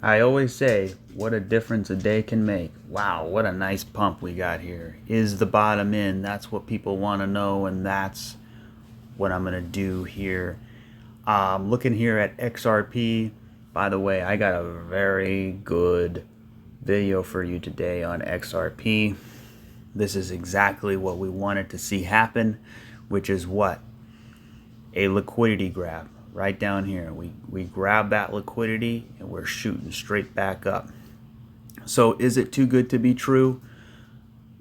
I always say, what a difference a day can make. Wow, what a nice pump we got here. Is the bottom in? That's what people want to know, and that's what I'm going to do here. Looking here at XRP. By the way, I got a very good video for you today on XRP. This is exactly what we wanted to see happen, which is what? A liquidity grab. Right down here, we grab that liquidity and we're shooting straight back up. So is it too good to be true?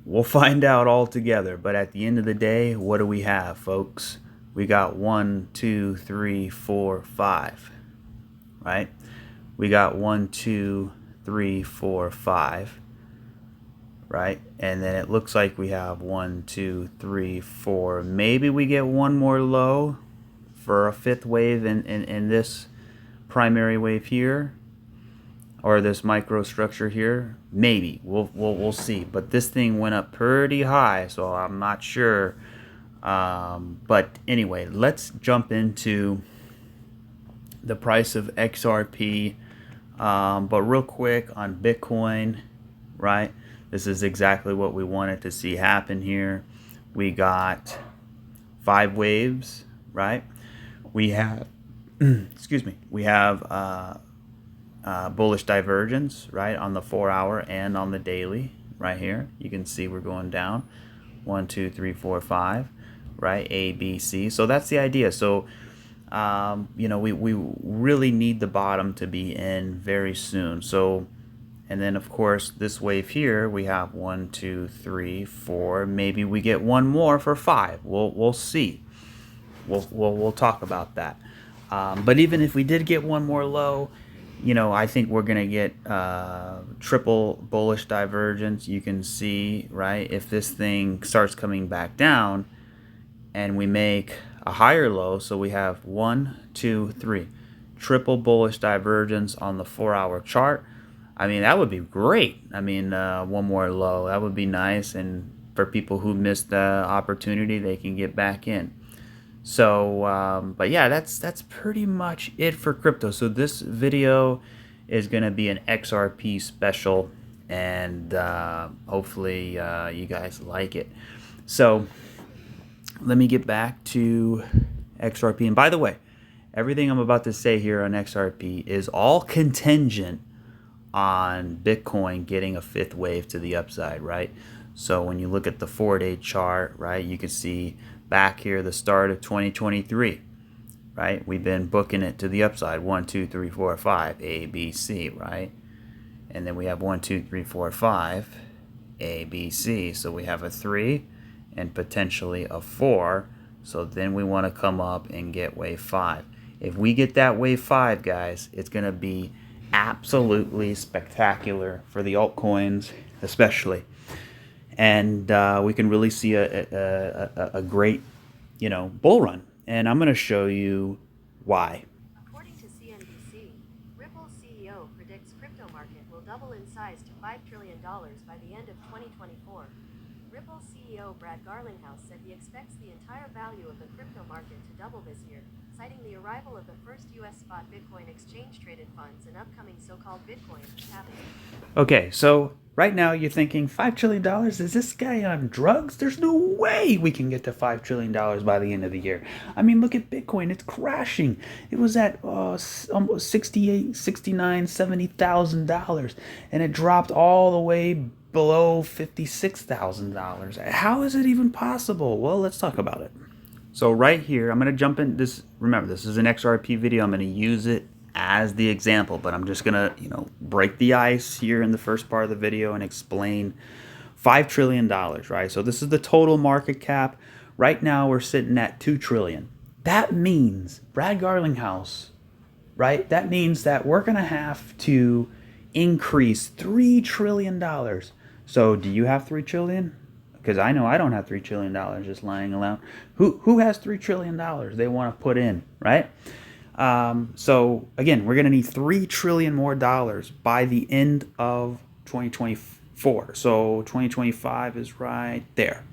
We'll find out all together. But at the end of the day, what do we have, folks? We got 1, 2, 3, 4, 5, right? We got 1, 2, 3, 4, 5, right? And then it looks like we have 1, 2, 3, 4. Maybe we get one more low for a fifth wave in this primary wave here, or this microstructure here. Maybe we'll see. But this thing went up pretty high, so I'm not sure. But anyway, let's jump into the price of XRP. But real quick on Bitcoin, right? This is exactly what we wanted to see happen here. We got 5 waves, right? We have, excuse me, we have bullish divergence, right, on the 4-hour and on the daily, right here. You can see we're going down. 1, 2, 3, 4, 5, right? A, B, C. So that's the idea. So, you know, we really need the bottom to be in very soon. So, and then of course this wave here, we have 1, 2, 3, 4. Maybe we get one more for 5. We'll see. We'll talk about that. But even if we did get one more low, you know, I think we're gonna get triple bullish divergence. You can see, right, if this thing starts coming back down and we make a higher low, so we have 1, 2, 3, triple bullish divergence on the 4-hour chart. I mean, that would be great. I mean, one more low, that would be nice. And for people who missed the opportunity, they can get back in. So, but yeah, that's pretty much it for crypto. So this video is going to be an XRP special, and hopefully you guys like it. So let me get back to XRP. And by the way, everything I'm about to say here on XRP is all contingent on Bitcoin getting a 5th wave to the upside, right? So when you look at the 4-day chart, right, you can see back here the start of 2023, right? We've been booking it to the upside. 1, 2, 3, 4, 5, A, B, C, right? And then we have 1, 2, 3, 4, 5, A, B, C. So we have a 3 and potentially a 4. So then we want to come up and get wave 5. If we get that wave 5, guys, it's going to be absolutely spectacular for the altcoins, especially. And we can really see a great, you know, bull run. And I'm going to show you why. According to CNBC, Ripple's CEO predicts crypto market will double in size to $5 trillion by the end of 2024. Ripple's CEO Brad Garlinghouse said he expects the entire value of the crypto market to double this year, citing the arrival of the first U.S. spot Bitcoin exchange-traded funds and upcoming so-called Bitcoin halving. Okay, so right now you're thinking $5 trillion? Is this guy on drugs? There's no way we can get to $5 trillion by the end of the year. I mean, look at Bitcoin. It's crashing. It was at almost $68,000, $69,000, $70,000, and it dropped all the way below $56,000. How is it even possible? Well, let's talk about it. So right here, I'm going to jump in this. Remember, this is an XRP video. I'm going to use it as the example, but I'm just going to, you know, break the ice here in the first part of the video and explain $5 trillion, right? So this is the total market cap. Right now, we're sitting at $2 trillion. That means, Brad Garlinghouse, right? That means that we're going to have to increase $3 trillion. So do you have $3 trillion? Because I know I don't have $3 trillion just lying around. Who has $3 trillion they want to put in, right? So again, we're going to need $3 trillion more dollars by the end of 2024. So 2025 is right there.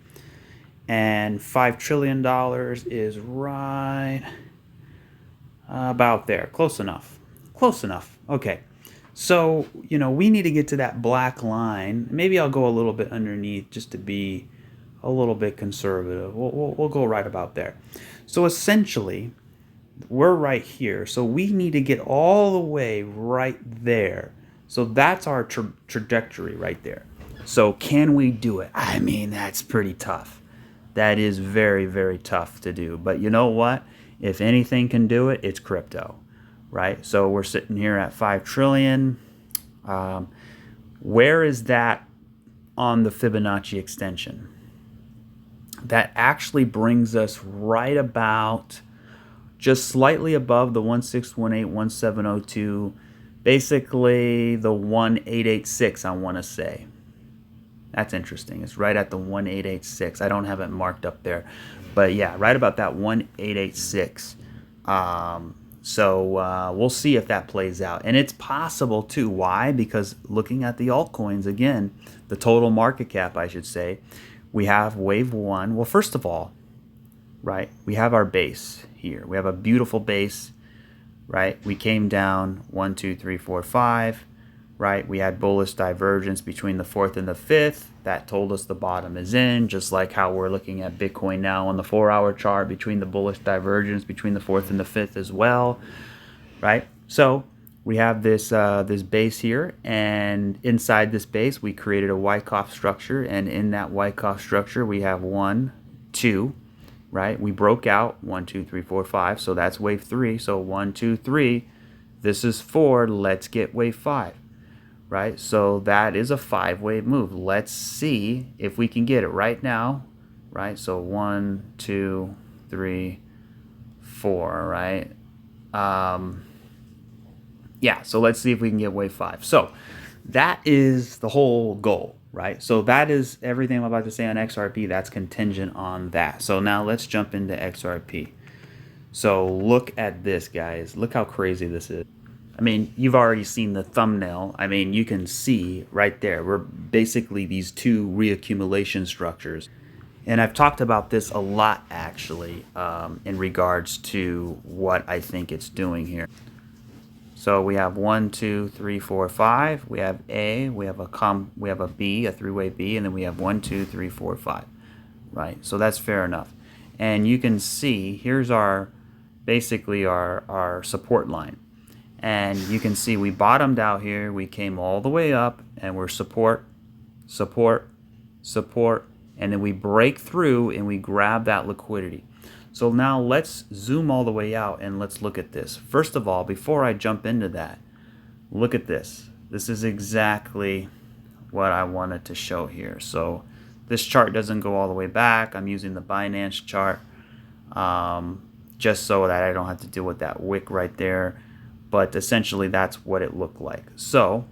And $5 trillion is right about there. Close enough. Close enough. Okay. So, you know, we need to get to that black line. Maybe I'll go a little bit underneath just to be a little bit conservative. We'll go right about there. So essentially, we're right here. So we need to get all the way right there. So that's our trajectory right there. So can we do it? I mean, that's pretty tough. That is very, very tough to do. But you know what? If anything can do it, it's crypto, right? So we're sitting here at 5 trillion. Where is that on the Fibonacci extension? That actually brings us right about just slightly above the 16181702, basically the 1886, I want to say. That's interesting. It's right at the 1886. I don't have it marked up there, but yeah, right about that 1886. So we'll see if that plays out. And it's possible too. Why? Because looking at the altcoins again, the total market cap, I should say, we have wave one. Well, first of all, right, we have our base here. We have a beautiful base, right? We came down 1, 2, 3, 4, 5, right? We had bullish divergence between the 4th and the 5th. That told us the bottom is in, just like how we're looking at Bitcoin now on the 4-hour chart between the bullish divergence between the 4th and the 5th as well, right? So we have this this base here, and inside this base we created a Wyckoff structure, and in that Wyckoff structure we have 1, 2, right? We broke out 1, 2, 3, 4, 5, so that's wave 3. So 1, 2, 3, this is 4. Let's get wave 5, right? So that is a 5-wave move. Let's see if we can get it right now, right? So 1, 2, 3, 4, right? Yeah, so let's see if we can get wave 5. So that is the whole goal, right? So that is everything I'm about to say on XRP. That's contingent on that. So now let's jump into XRP. So look at this, guys. Look how crazy this is. I mean, you've already seen the thumbnail. I mean, you can see right there. We're basically these two reaccumulation structures. And I've talked about this a lot, actually, in regards to what I think it's doing here. So we have 1, 2, 3, 4, 5. We have A. We have a B, a 3-way B, and then we have 1, 2, 3, 4, 5. Right. So that's fair enough. And you can see here's our basically our support line. And you can see we bottomed out here. We came all the way up, and we're support, support, support, and then we break through and we grab that liquidity. So now let's zoom all the way out and let's look at this. First of all, before I jump into that, look at this. This is exactly what I wanted to show here. So this chart doesn't go all the way back. I'm using the Binance chart just so that I don't have to deal with that wick right there. But essentially that's what it looked like. So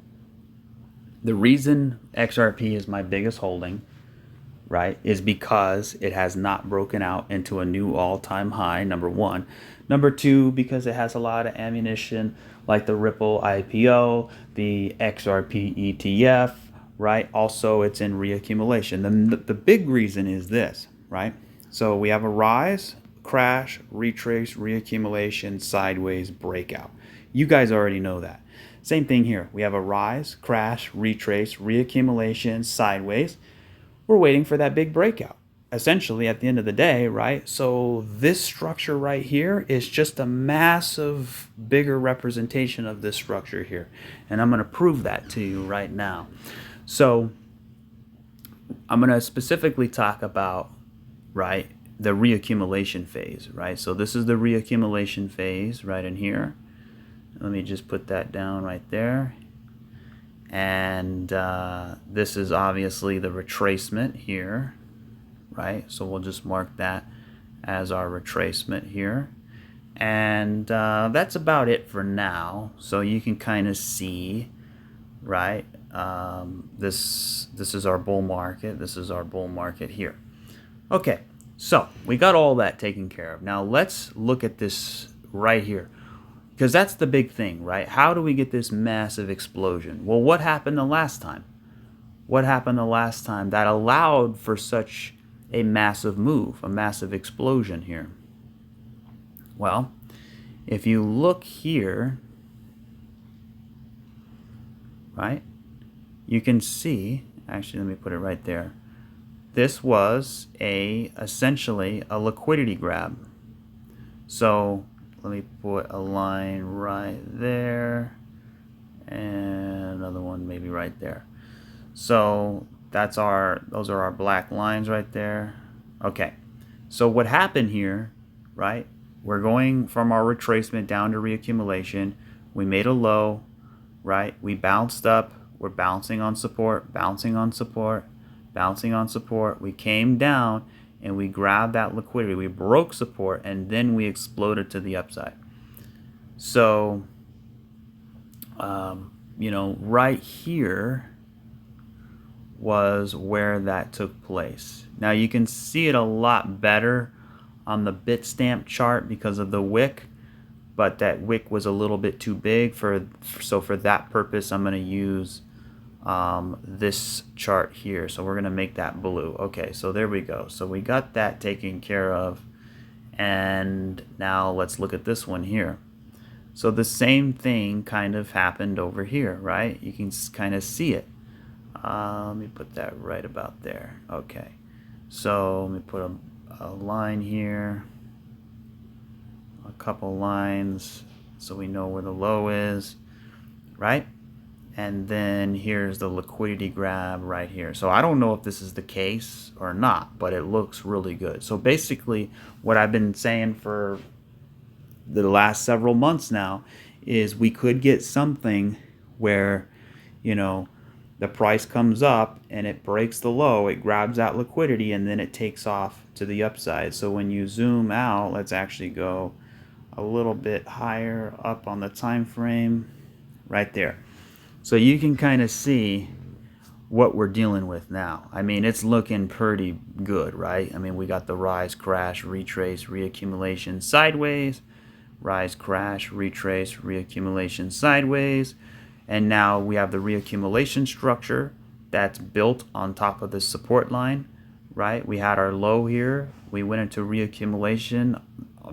the reason XRP is my biggest holding, right, is because it has not broken out into a new all-time high, number one. Number two, because it has a lot of ammunition like the Ripple IPO, the XRP ETF, right? Also, it's in reaccumulation. The big reason is this, right? So we have a rise, crash, retrace, reaccumulation, sideways, breakout. You guys already know that. Same thing here. We have a rise, crash, retrace, reaccumulation, sideways. We're waiting for that big breakout, essentially, at the end of the day, right? So this structure right here is just a massive, bigger representation of this structure here. And I'm going to prove that to you right now. So I'm going to specifically talk about, right, the reaccumulation phase, right? So this is the reaccumulation phase right in here. Let me just put that down right there. And this is obviously the retracement here, right? So we'll just mark that as our retracement here. And that's about it for now. So you can kind of see, right? This is our bull market. This is our bull market here. Okay, so we got all that taken care of. Now let's look at this right here. Because that's the big thing, right? How do we get this massive explosion? Well, what happened the last time? What happened the last time that allowed for such a massive move, a massive explosion here? Well, if you look here, right? You can see, actually, let me put it right there. This was essentially a liquidity grab. So let me put a line right there and another one maybe right there. So those are our black lines right there. Okay. So what happened here, right? We're going from our retracement down to reaccumulation. We made a low, right? We bounced up. We're bouncing on support, bouncing on support, bouncing on support. We came down and we grabbed that liquidity. We broke support and then we exploded to the upside. So, right here was where that took place. Now you can see it a lot better on the Bitstamp chart because of the wick, but that wick was a little bit too big so for that purpose I'm going to use this chart here. So we're going to make that blue. Okay, so there we go. So we got that taken care of, and now let's look at this one here. So the same thing kind of happened over here, right? You can kind of see it. Let me put that right about there. Okay, so let me put a line here, a couple lines so we know where the low is, right? And then here's the liquidity grab right here. So I don't know if this is the case or not, but it looks really good. So basically what I've been saying for the last several months now is we could get something where, the price comes up and it breaks the low, it grabs that liquidity, and then it takes off to the upside. So when you zoom out, let's actually go a little bit higher up on the time frame right there. So you can kind of see what we're dealing with now. I mean, it's looking pretty good, right? I mean, we got the rise, crash, retrace, reaccumulation sideways, rise, crash, retrace, reaccumulation sideways. And now we have the reaccumulation structure that's built on top of the support line, right? We had our low here. We went into reaccumulation,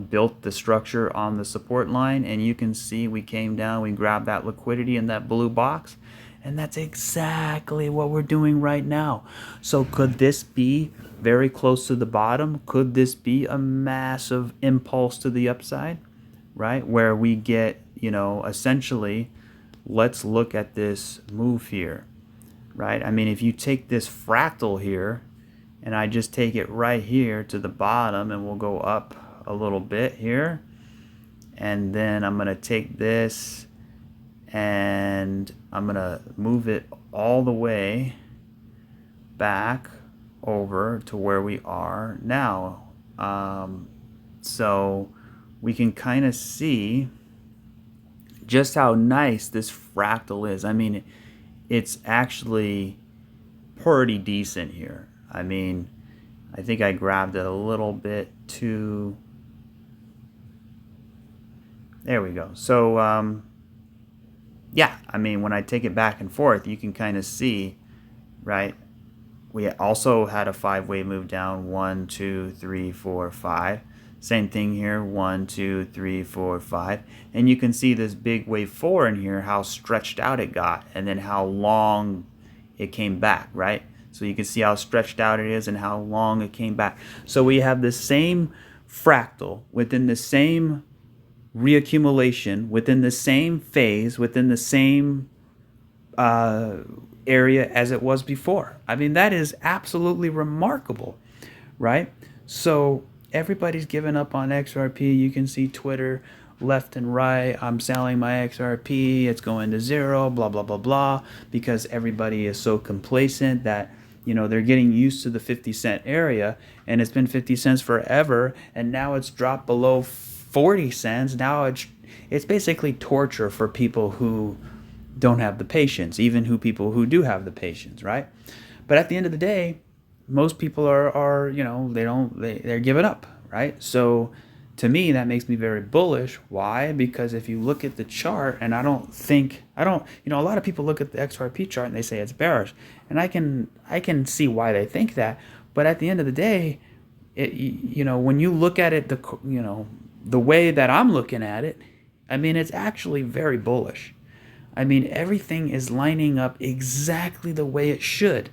built the structure on the support line, and you can see we came down, we grabbed that liquidity in that blue box, and that's exactly what we're doing right now. So could this be very close to the bottom? Could this be a massive impulse to the upside, right? Where we get, essentially, let's look at this move here, right? I mean, if you take this fractal here, and I just take it right here to the bottom, and we'll go up a little bit here, and then I'm going to take this and I'm going to move it all the way back over to where we are now. So we can kind of see just how nice this fractal is. I mean, it's actually pretty decent here. I mean, I think I grabbed it a little bit too. There we go. So, yeah, I mean, when I take it back and forth, you can kind of see, right? We also had a 5-way move down. 1, 2, 3, 4, 5. Same thing here. 1, 2, 3, 4, 5. And you can see this big wave 4 in here, how stretched out it got, and then how long it came back, right? So you can see how stretched out it is and how long it came back. So we have the same fractal within the same reaccumulation, within the same phase, within the same area as it was before. I mean, that is absolutely remarkable, right? So everybody's given up on XRP. You can see Twitter left and right. I'm selling my XRP. It's going to zero, blah, blah, blah, blah, because everybody is so complacent that, they're getting used to the 50-cent area, and it's been 50 cents forever, and now it's dropped below 40 cents. Now it's basically torture for people who don't have the patience, even people who do have the patience, right? But at the end of the day, most people are they're giving up, right? So to me, that makes me very bullish. Why? Because if you look at the chart, and a lot of people look at the XRP chart and they say it's bearish, and I can see why they think that. But at the end of the day, when you look at it, the way that I'm looking at it, I mean, it's actually very bullish. I mean, everything is lining up exactly the way it should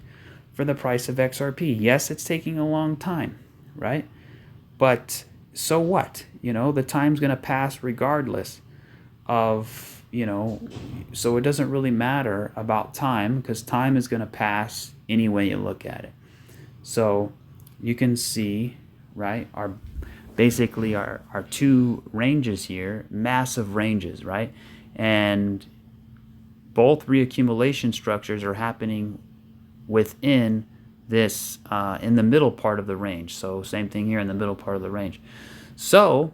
for the price of XRP. Yes, it's taking a long time, right? But so what? The time's going to pass regardless of, so it doesn't really matter about time, because time is going to pass any way you look at it. So you can see, right, basically our two ranges here, massive ranges, right? And both reaccumulation structures are happening within this, in the middle part of the range. So same thing here in the middle part of the range. So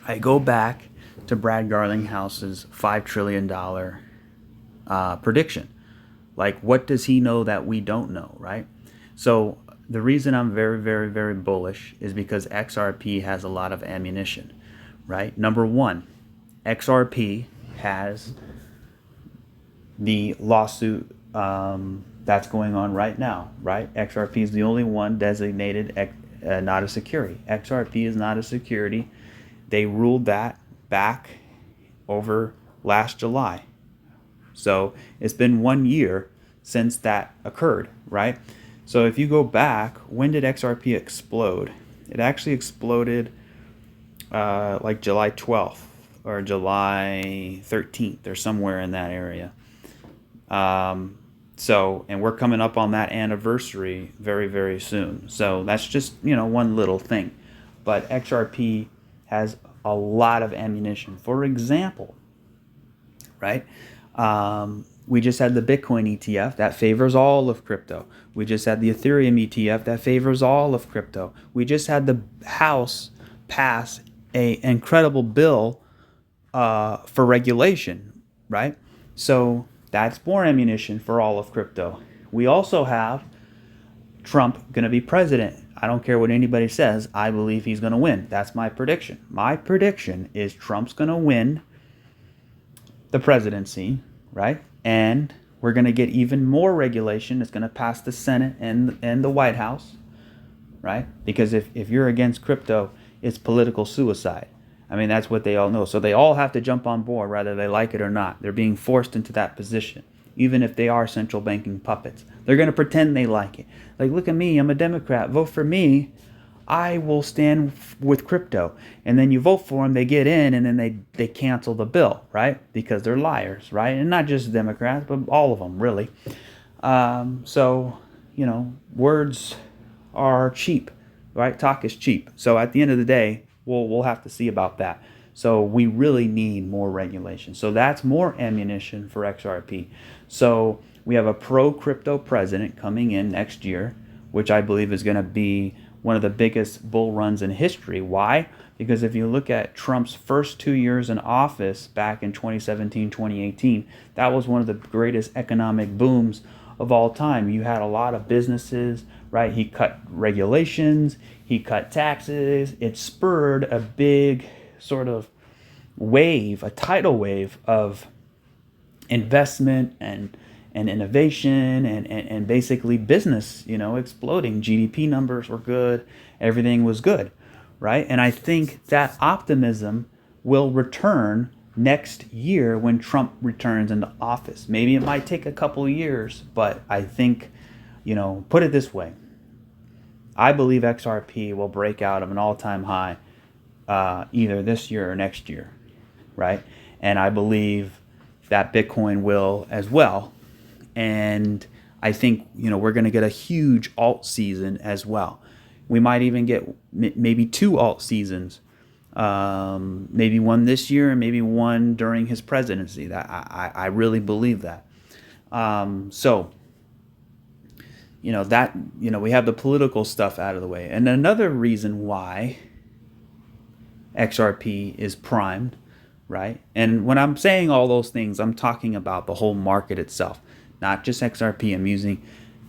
I go back to Brad Garlinghouse's $5 trillion prediction. Like, what does he know that we don't know, right? So the reason I'm very, very, very bullish is because XRP has a lot of ammunition, right? Number one, XRP has the lawsuit that's going on right now, right? XRP is the only one designated not a security. XRP is not a security. They ruled that back over last July. So it's been 1 year since that occurred, right? So if you go back, when did XRP explode? It actually exploded like July 12th or July 13th or somewhere in that area. And we're coming up on that anniversary very, very soon. So that's just, one little thing. But XRP has a lot of ammunition. For example, right? We just had the Bitcoin ETF that favors all of crypto. We just had the Ethereum ETF that favors all of crypto. We just had the House pass an incredible bill for regulation, right? So that's more ammunition for all of crypto. We also have Trump going to be president. I don't care what anybody says. I believe he's going to win. That's my prediction. My prediction is Trump's going to win the presidency, right? And we're going to get even more regulation. It's going to pass the Senate and the White House, right? Because if you're against crypto, it's political suicide. I mean, that's what they all know. So they all have to jump on board, whether they like it or not. They're being forced into that position, even if they are central banking puppets. They're going to pretend they like it. Like, look at me, I'm a Democrat. Vote for me. I will stand with crypto. And then you vote for them, they get in, and then they cancel the bill, right? Because they're liars, right? And not just Democrats, but all of them, really. Words are cheap, right? Talk is cheap. So at the end of the day, we'll have to see about that. So we really need more regulation. So that's more ammunition for XRP. So we have a pro-crypto president coming in next year, which I believe is going to be one of the biggest bull runs in history. Why? Because if you look at Trump's first 2 years in office back in 2017, 2018, that was one of the greatest economic booms of all time. You had a lot of businesses, right? He cut regulations, he cut taxes. It spurred a big sort of wave, a tidal wave of investment and innovation and basically business, exploding. GDP numbers were good. Everything was good, right? And I think that optimism will return next year when Trump returns into office. Maybe it might take a couple of years, but I think, put it this way. I believe XRP will break out of an all-time high either this year or next year, right? And I believe that Bitcoin will as well. And I think, we're going to get a huge alt season as well. We might even get maybe 2 alt seasons, maybe one this year and maybe one during his presidency. That I really believe that. We have the political stuff out of the way. And another reason why XRP is primed, right? And when I'm saying all those things, I'm talking about the whole market itself, not just XRP. I'm using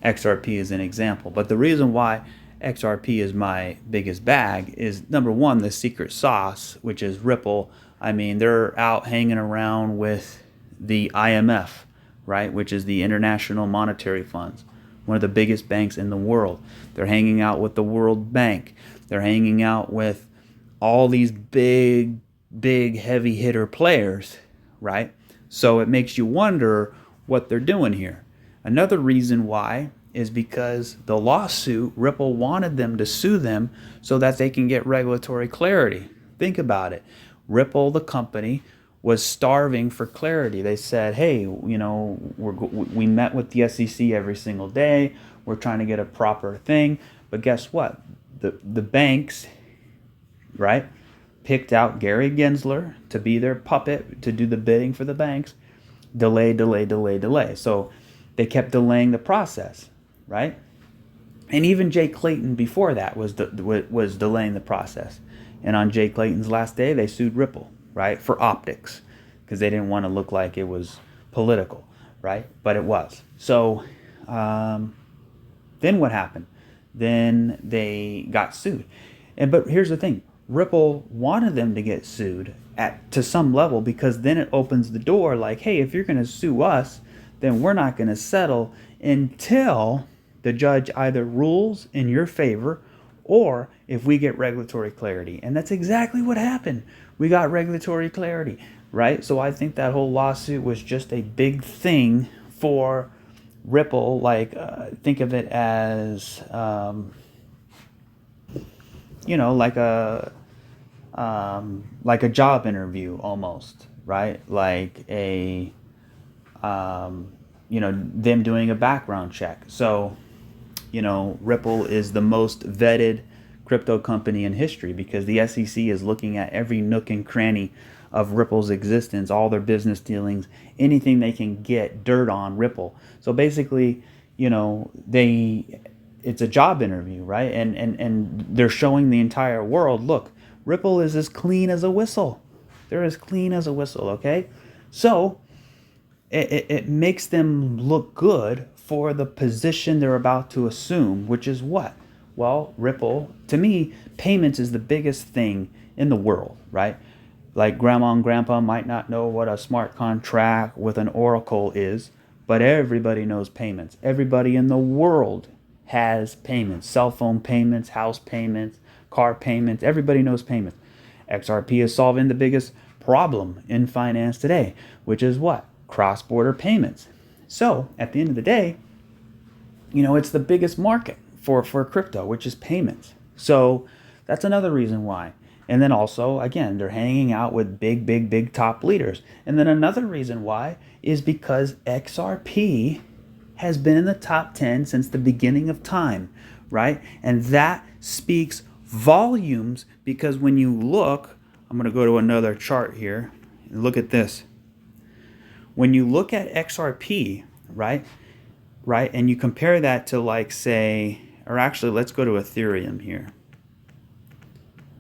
XRP as an example. But the reason why XRP is my biggest bag is, number one, the secret sauce, which is Ripple. I mean, they're out hanging around with the IMF, right, which is the International Monetary Funds, one of the biggest banks in the world. They're hanging out with the World Bank. They're hanging out with all these big heavy hitter players, right? So it makes you wonder what they're doing here. Another reason why is because the lawsuit, Ripple wanted them to sue them so that they can get regulatory clarity. Think about it. Ripple, the company, was starving for clarity. They said, hey, you know, we met with the SEC every single day. We're trying to get a proper thing. But guess what? The banks, right, picked out Gary Gensler to be their puppet to do the bidding for the banks. Delay. So they kept delaying the process, right? And even Jay Clayton before that was delaying the process. And on Jay Clayton's last day, they sued Ripple, right, for optics, because they didn't want to look like it was political, right? But it was. So then what happened? Then they got sued. But here's the thing. Ripple wanted them to get sued to some level, because then it opens the door like, hey, if you're going to sue us, then we're not going to settle until the judge either rules in your favor or if we get regulatory clarity. And that's exactly what happened. We got regulatory clarity, right? So I think that whole lawsuit was just a big thing for Ripple. Like, think of it as, you know, like a job interview almost, right? Like a, you know, them doing a background check. So, you know, Ripple is the most vetted crypto company in history because the SEC is looking at every nook and cranny of Ripple's existence, all their business dealings, anything they can get dirt on Ripple. So basically, you know, it's a job interview, right? And they're showing the entire world, look, Ripple is as clean as a whistle. They're as clean as a whistle, okay? So it makes them look good for the position they're about to assume, which is what? Well, Ripple, to me, payments is the biggest thing in the world, right? Like grandma and grandpa might not know what a smart contract with an oracle is, but everybody knows payments. Everybody in the world has payments, cell phone payments, house payments, car payments. Everybody knows payments. XRP is solving the biggest problem in finance today, which is what? Cross-border payments. So at the end of the day, you know, it's the biggest market for crypto, which is payments. So that's another reason why. And then also, again, they're hanging out with big top leaders. And then another reason why is because XRP has been in the top 10 since the beginning of time, right? And that speaks volumes, because when you look, I'm going to go to another chart here and look at this. When you look at XRP, right, and you compare that to, like, say, or actually, let's go to Ethereum here,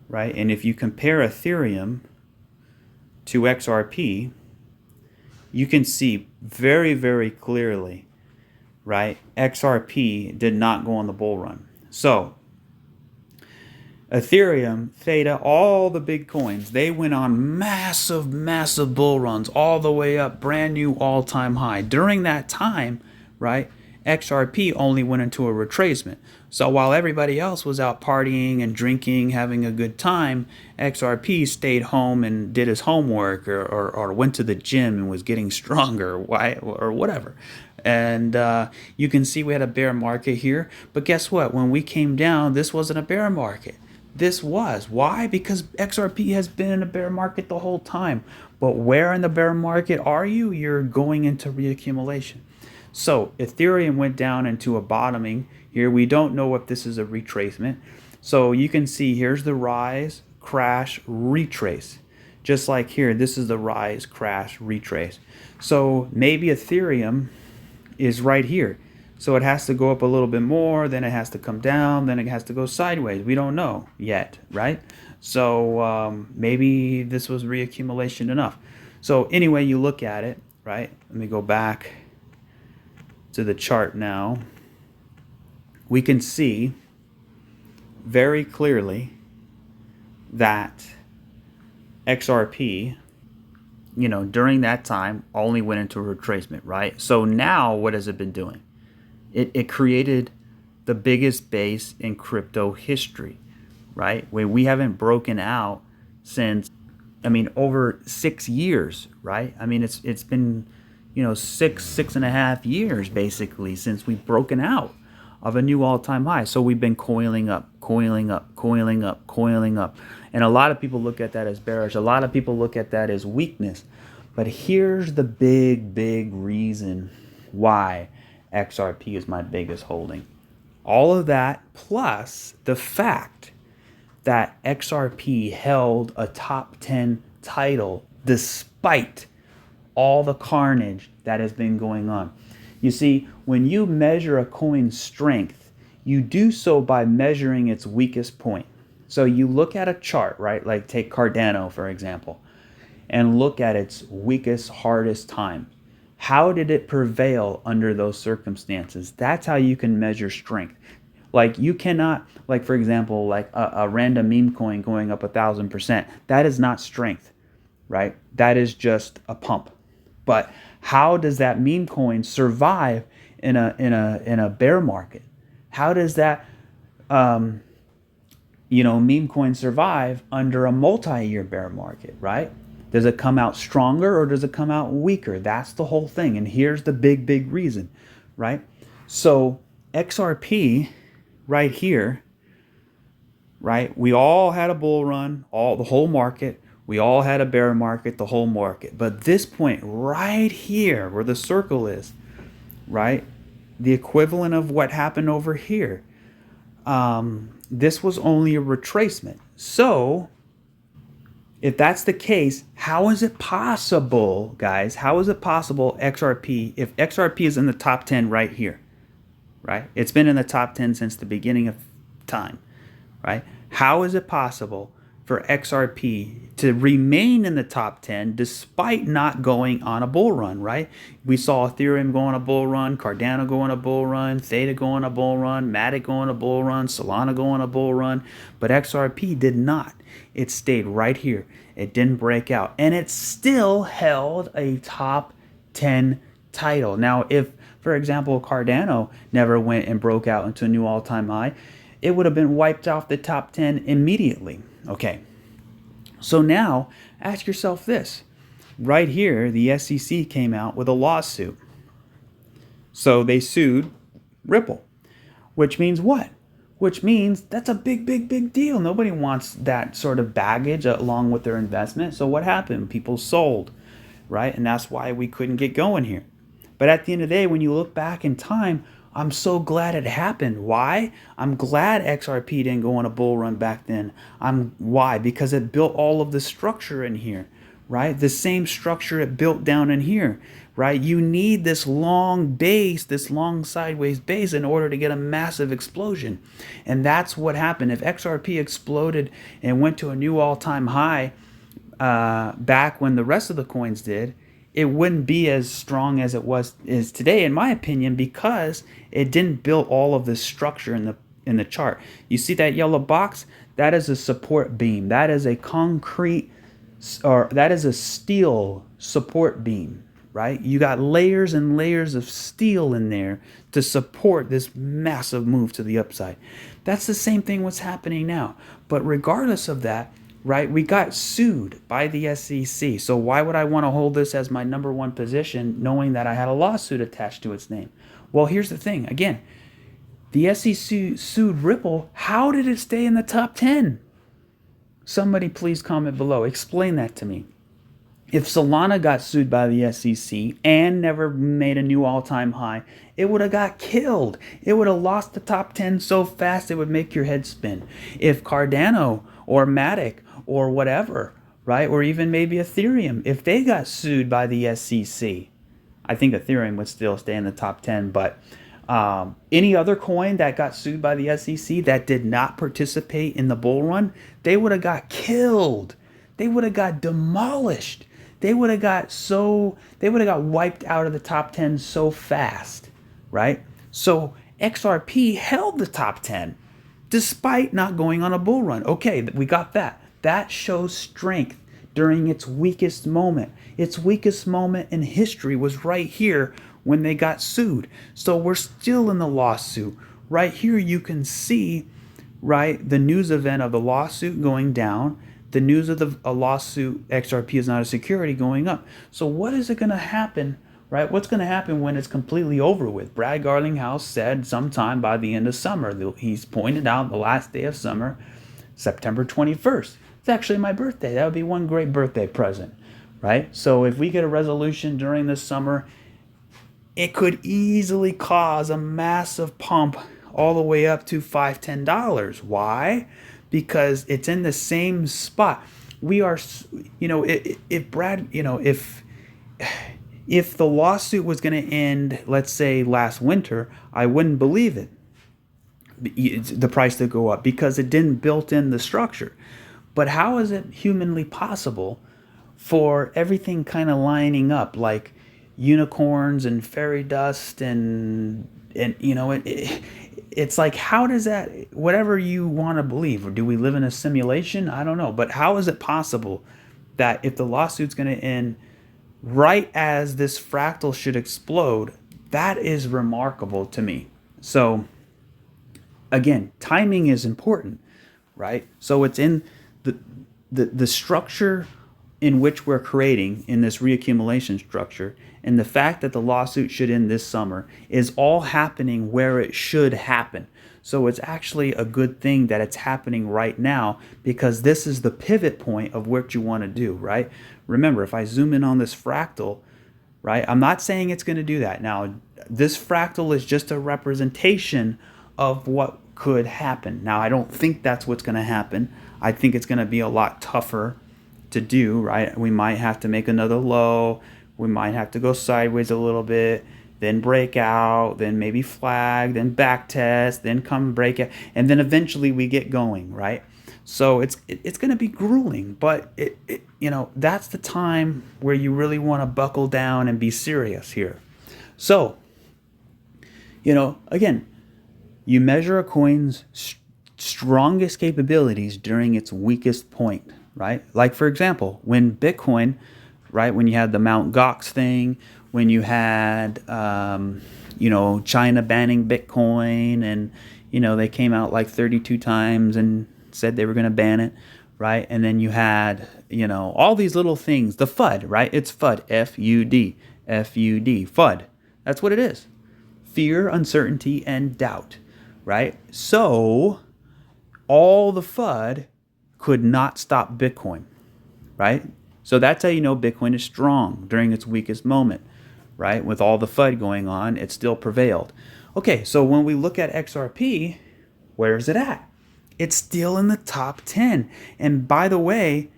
right? And if you compare Ethereum to XRP, you can see very clearly, right? XRP did not go on the bull run. So Ethereum, THETA, all the big coins, they went on massive bull runs all the way up, brand new all-time high. During that time, right, XRP only went into a retracement. So while everybody else was out partying and drinking, having a good time, XRP stayed home and did his homework or went to the gym and was getting stronger or whatever. And you can see we had a bear market here. But guess what? When we came down, this wasn't a bear market. This was. Why? Because XRP has been in a bear market the whole time. But where in the bear market are you? You're going into reaccumulation. So Ethereum went down into a bottoming. Here we don't know if this is a retracement. So you can see here's the rise, crash, retrace. Just like here, this is the rise, crash, retrace. So maybe Ethereum is right here. So it has to go up a little bit more, then it has to come down, then it has to go sideways. We don't know yet, right? So maybe this was reaccumulation enough. So anyway, you look at it, right? Let me go back to the chart now. We can see very clearly that XRP, you know, during that time only went into a retracement, right? So now what has it been doing? It created the biggest base in crypto history, right? Where we haven't broken out since I mean, over 6 years, right? I mean, it's been, you know, 6.5 years basically since we've broken out of a new all-time high. So we've been coiling up, coiling up, coiling up, coiling up. And a lot of people look at that as bearish. A lot of people look at that as weakness. But here's the big reason why XRP is my biggest holding. All of that plus the fact that XRP held a top 10 title despite all the carnage that has been going on. You see, when you measure a coin's strength, you do so by measuring its weakest point. So you look at a chart, right? Like take Cardano, for example, and look at its weakest, hardest time. How did it prevail under those circumstances? That's how you can measure strength. Like you cannot, like for example, like a random meme coin going up 1,000%. That is not strength, right? That is just a pump. But how does that meme coin survive in a bear market? How does that meme coin survive under a multi-year bear market, right? Does it come out stronger or does it come out weaker? That's the whole thing. And here's the big reason, right? So XRP right here, right? We all had a bull run, the whole market. We all had a bear market, the whole market. But this point right here where the circle is, right? The equivalent of what happened over here. This was only a retracement. So if that's the case, how is it possible, guys? How is it possible XRP, if XRP is in the top 10 right here, right? It's been in the top 10 since the beginning of time, right? How is it possible for XRP to remain in the top 10 despite not going on a bull run, right? We saw Ethereum go on a bull run, Cardano go on a bull run, THETA go on a bull run, Matic go on a bull run, Solana go on a bull run, but XRP did not. It stayed right here. It didn't break out, and it still held a top 10 title. Now, if, for example, Cardano never went and broke out into a new all-time high, it would have been wiped off the top 10 immediately. Okay, so now ask yourself this. Right here, the SEC came out with a lawsuit. So they sued Ripple, which means what? Which means that's a big deal. Nobody wants that sort of baggage along with their investment. So what happened? People sold, right? And that's why we couldn't get going here. But at the end of the day, when you look back in time, I'm so glad it happened. Why? I'm glad XRP didn't go on a bull run back then. Why? Because it built all of the structure in here, right? The same structure it built down in here, right? You need this long base, this long sideways base in order to get a massive explosion. And that's what happened. If XRP exploded and went to a new all-time high back when the rest of the coins did, it wouldn't be as strong as it is today, in my opinion, because it didn't build all of this structure in the chart. You see that yellow box? That is a support beam. That is a concrete, or that is a steel support beam, right? You got layers and layers of steel in there to support this massive move to the upside. That's the same thing what's happening now. But regardless of that, right, we got sued by the SEC. So why would I want to hold this as my number one position knowing that I had a lawsuit attached to its name? Well, here's the thing. Again, the SEC sued Ripple. How did it stay in the top 10? Somebody please comment below. Explain that to me. If Solana got sued by the SEC and never made a new all-time high, it would have got killed. It would have lost the top 10 so fast it would make your head spin. If Cardano or Matic or whatever, right, or even maybe Ethereum, if they got sued by the SEC, I think Ethereum would still stay in the top 10, but any other coin that got sued by the SEC that did not participate in the bull run, they would have got killed. They would have got demolished. They would have got wiped out of the top 10 so fast, right? So XRP held the top 10 despite not going on a bull run. Okay, we got that. That shows strength during its weakest moment. Its weakest moment in history was right here when they got sued. So we're still in the lawsuit. Right here you can see, right, the news event of the lawsuit going down, the news of a lawsuit, XRP is not a security, going up. So what is it going to happen, right? What's going to happen when it's completely over with? Brad Garlinghouse said sometime by the end of summer. He's pointed out the last day of summer, September 21st. It's actually my birthday. That would be one great birthday present, right? So if we get a resolution during this summer, it could easily cause a massive pump all the way up to $5, $10. Why? Because it's in the same spot. We are, if Brad, if the lawsuit was going to end, let's say last winter, I wouldn't believe it. The price to go up because it didn't built in the structure. But how is it humanly possible for everything kind of lining up like unicorns and fairy dust and it's like, how does that, whatever you want to believe, or do we live in a simulation? I don't know. But how is it possible that if the lawsuit's going to end right as this fractal should explode? That is remarkable to me. So again, timing is important, right? So it's in the structure in which we're creating in this reaccumulation structure, and the fact that the lawsuit should end this summer is all happening where it should happen. So it's actually a good thing that it's happening right now, because this is the pivot point of what you want to do, right? Remember, if I zoom in on this fractal, right, I'm not saying it's going to do that. Now, this fractal is just a representation of what could happen. Now, I don't think that's what's going to happen. I think it's going to be a lot tougher to do, right? We might have to make another low. We might have to go sideways a little bit, then break out, then maybe flag, then back test, then come break out, and then eventually we get going, right? So it's going to be grueling, but that's the time where you really want to buckle down and be serious here. So, again, you measure a coin's strongest capabilities during its weakest point, right? Like, for example, when Bitcoin, right, when you had the Mt. Gox thing, when you had, China banning Bitcoin, and, they came out like 32 times and said they were going to ban it, right? And then you had, all these little things, the FUD, right? It's FUD, F-U-D, F-U-D, FUD. That's what it is. Fear, uncertainty, and doubt, right? So all the FUD could not stop Bitcoin, right? So that's how you know Bitcoin is strong during its weakest moment, right? With all the FUD going on, it still prevailed. Okay, so when we look at XRP, where is it at? It's still in the top 10. And by the way,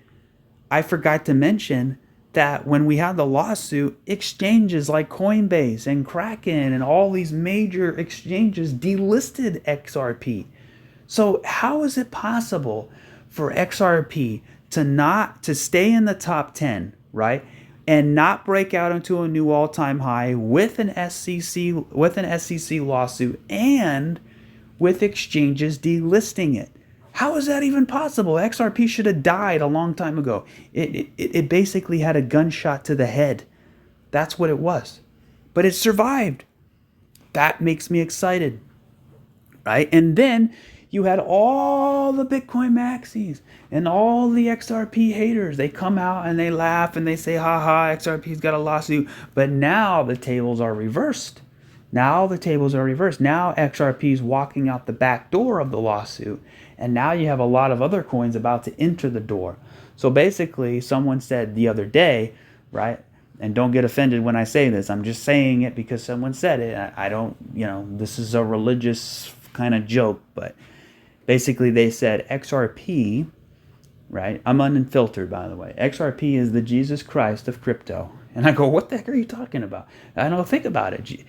I forgot to mention that when we had the lawsuit, exchanges like Coinbase and Kraken and all these major exchanges delisted XRP. So how is it possible for XRP to stay in the top 10, right, and not break out into a new all-time high with an SEC lawsuit and with exchanges delisting it? How is that even possible? XRP should have died a long time ago. It basically had a gunshot to the head. That's what it was. But it survived. That makes me excited, right? And then you had all the Bitcoin maxis and all the XRP haters. They come out and they laugh and they say, haha, XRP's got a lawsuit. But now the tables are reversed. Now XRP's walking out the back door of the lawsuit. And now you have a lot of other coins about to enter the door. So basically, someone said the other day, right? And don't get offended when I say this. I'm just saying it because someone said it. I don't, this is a religious kind of joke. But basically, they said XRP, right? I'm unfiltered, by the way. XRP is the Jesus Christ of crypto. And I go, what the heck are you talking about? I don't think about it.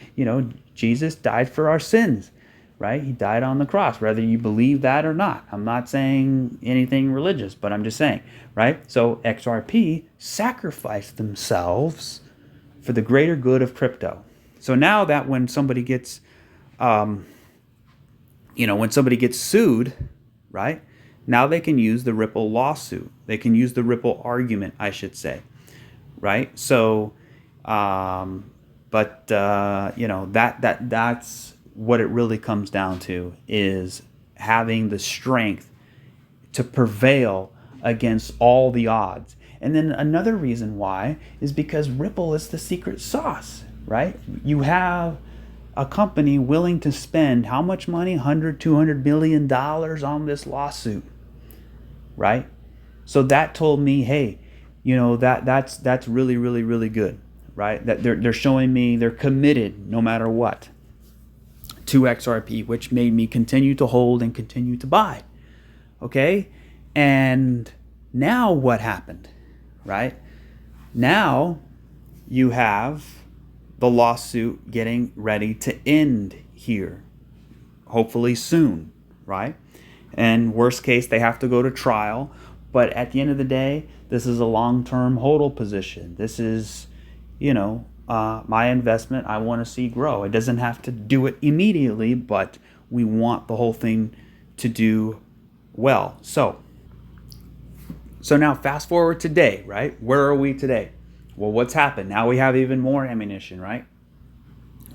Jesus died for our sins, right? He died on the cross, whether you believe that or not. I'm not saying anything religious, but I'm just saying, right? So XRP sacrificed themselves for the greater good of crypto. So now that when somebody gets, sued, right? Now they can use the Ripple lawsuit. They can use the Ripple argument, I should say. Right. So, that's what it really comes down to, is having the strength to prevail against all the odds. And then another reason why is because Ripple is the secret sauce, right? You have a company willing to spend how much money? 100, 200 million dollars on this lawsuit, right? So that told me, hey, that's really, really, really good, right? That they're showing me they're committed no matter what to XRP, which made me continue to hold and continue to buy. Okay? And now what happened, right? Now you have the lawsuit getting ready to end here, hopefully soon, right? And worst case, they have to go to trial. But at the end of the day, this is a long-term hodl position. This is, my investment I want to see grow. It doesn't have to do it immediately, but we want the whole thing to do well. So now fast forward today, right? Where are we today? Well, what's happened? Now we have even more ammunition, right?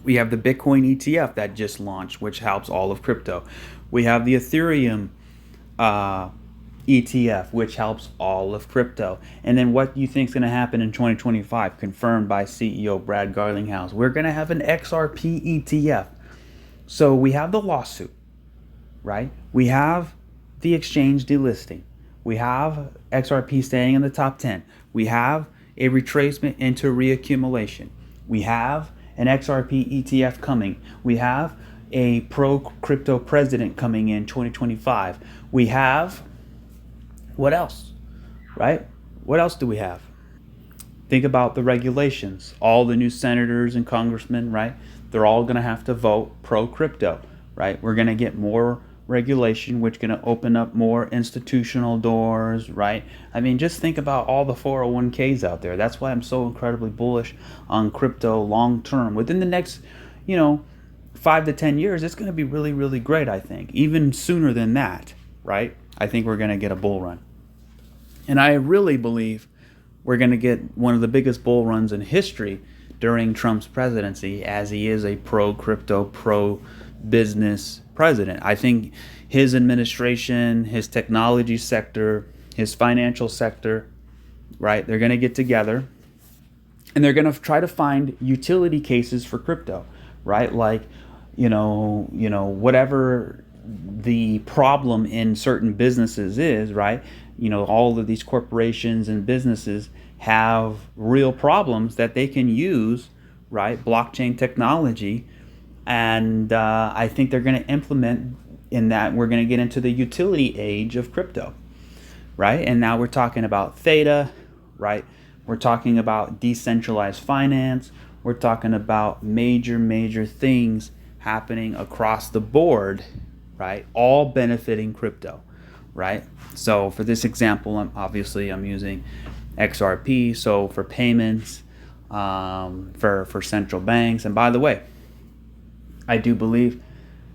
We have the Bitcoin ETF that just launched, which helps all of crypto. We have the Ethereum ETF, which helps all of crypto. And then what do you think is going to happen in 2025? Confirmed by CEO Brad Garlinghouse. We're going to have an XRP ETF. So we have the lawsuit, right? We have the exchange delisting. We have XRP staying in the top 10. We have a retracement into reaccumulation. We have an XRP ETF coming. We have a pro-crypto president coming in 2025. We have, what else, right? What else do we have? Think about the regulations. All the new senators and congressmen, right? They're all going to have to vote pro-crypto, right? We're going to get more regulation, which is going to open up more institutional doors, right? I mean, just think about all the 401ks out there. That's why I'm so incredibly bullish on crypto long term. Within the next, 5 to 10 years, it's going to be really, really great, I think. Even sooner than that, right? I think we're going to get a bull run. And I really believe we're going to get one of the biggest bull runs in history during Trump's presidency, as he is a pro-crypto, pro-business president. I think his administration, his technology sector, his financial sector, right, they're going to get together and they're going to try to find utility cases for crypto, right? Like, whatever the problem in certain businesses is, right? All of these corporations and businesses have real problems that they can use, right? Blockchain technology. And I think they're going to implement in that. We're going to get into the utility age of crypto, right? And now we're talking about THETA, right? We're talking about decentralized finance. We're talking about major things happening across the board, right? All benefiting crypto, right? So for this example, I'm using XRP. So for payments, for central banks, and by the way, I do believe,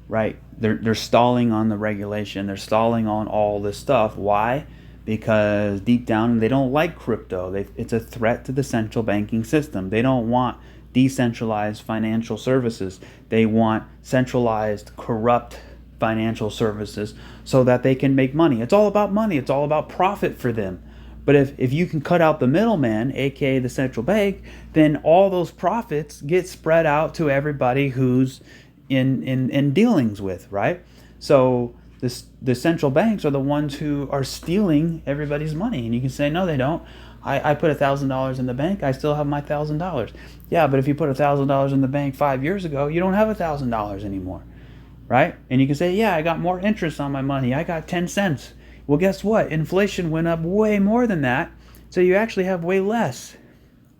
right, they're stalling on the regulation. They're stalling on all this stuff. Why? Because deep down, they don't like crypto. It's a threat to the central banking system. They don't want decentralized financial services. They want centralized, corrupt financial services so that they can make money. It's all about money. It's all about profit for them. But if you can cut out the middleman, aka the central bank, then all those profits get spread out to everybody who's in dealings with, right? So the central banks are the ones who are stealing everybody's money. And you can say, no, they don't. I put $1,000 in the bank. I still have my $1,000. Yeah, but if you put $1,000 in the bank 5 years ago, you don't have $1,000 anymore, right? And you can say, yeah, I got more interest on my money. I got 10 cents. Well, guess what? Inflation went up way more than that, so you actually have way less.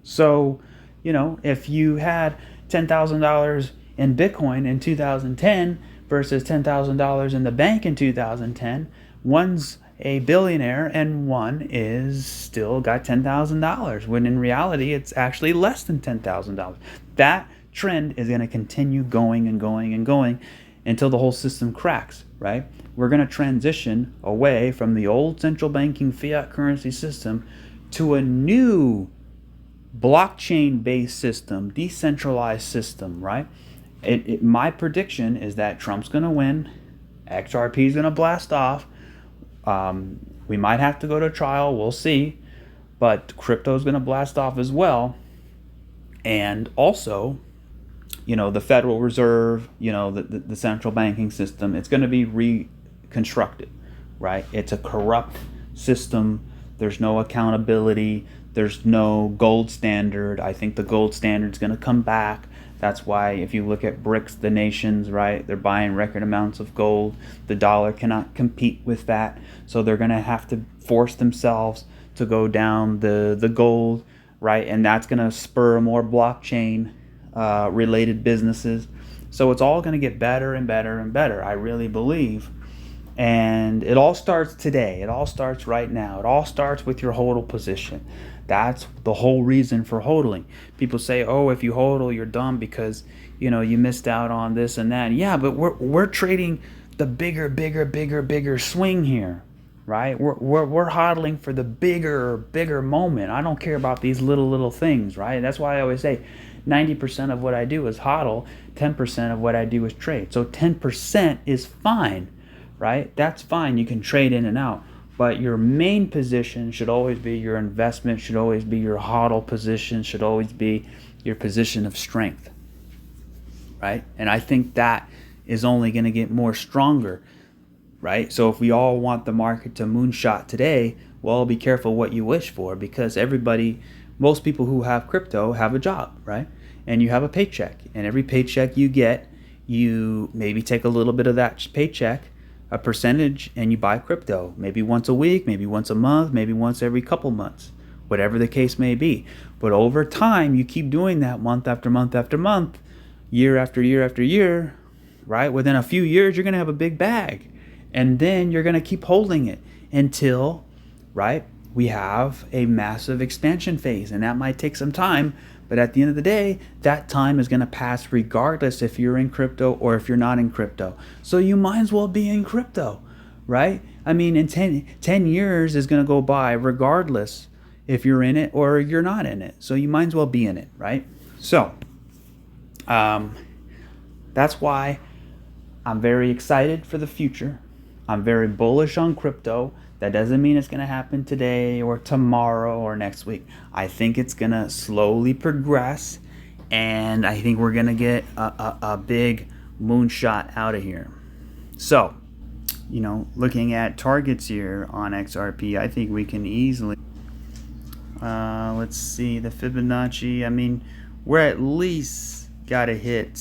So, if you had $10,000 in Bitcoin in 2010 versus $10,000 in the bank in 2010, one's a billionaire and one is still got $10,000, when in reality it's actually less than $10,000. That trend is going to continue going and going and going until the whole system cracks, right? We're going to transition away from the old central banking fiat currency system to a new blockchain-based system, decentralized system, right? My prediction is that Trump's going to win, XRP is going to blast off, We might have to go to trial, we'll see, but crypto is going to blast off as well. And also, the Federal Reserve, the central banking system, it's going to be reconstructed, right? It's a corrupt system. There's no accountability. There's no gold standard. I think the gold standard is going to come back. That's why if you look at BRICS, the nations, right, they're buying record amounts of gold. The dollar cannot compete with that. So they're going to have to force themselves to go down the gold, right? And that's going to spur more blockchain related businesses. So it's all going to get better and better and better, I really believe. And it all starts today. It all starts right now. It all starts with your hodl position. That's the whole reason for hodling. People say, oh, if you hodl, you're dumb because, you missed out on this and that. Yeah, but we're trading the bigger swing here, right? We're hodling for the bigger moment. I don't care about these little things, right? That's why I always say 90% of what I do is hodl, 10% of what I do is trade. So 10% is fine, right? That's fine. You can trade in and out. But your main position should always be your investment, should always be your hodl position, should always be your position of strength, right? And I think that is only going to get more stronger, right? So if we all want the market to moonshot today, well, be careful what you wish for, because most people who have crypto have a job, right? And you have a paycheck, and every paycheck you get, you maybe take a little bit of that paycheck, a percentage, and you buy crypto, maybe once a week, maybe once a month, maybe once every couple months, whatever the case may be. But over time, you keep doing that month after month after month, year after year after year, right? Within a few years, you're going to have a big bag, and then you're going to keep holding it until, right, we have a massive expansion phase, and that might take some time. But at the end of the day, that time is going to pass regardless if you're in crypto or if you're not in crypto. So you might as well be in crypto, right? I mean, in 10 years is going to go by regardless if you're in it or you're not in it. So you might as well be in it, right? So that's why I'm very excited for the future. I'm very bullish on crypto. That doesn't mean it's going to happen today or tomorrow or next week. I think it's going to slowly progress, and I think we're going to get a big moonshot out of here. So, looking at targets here on XRP, I think we can easily, let's see, the Fibonacci, I mean, we're at least got to hit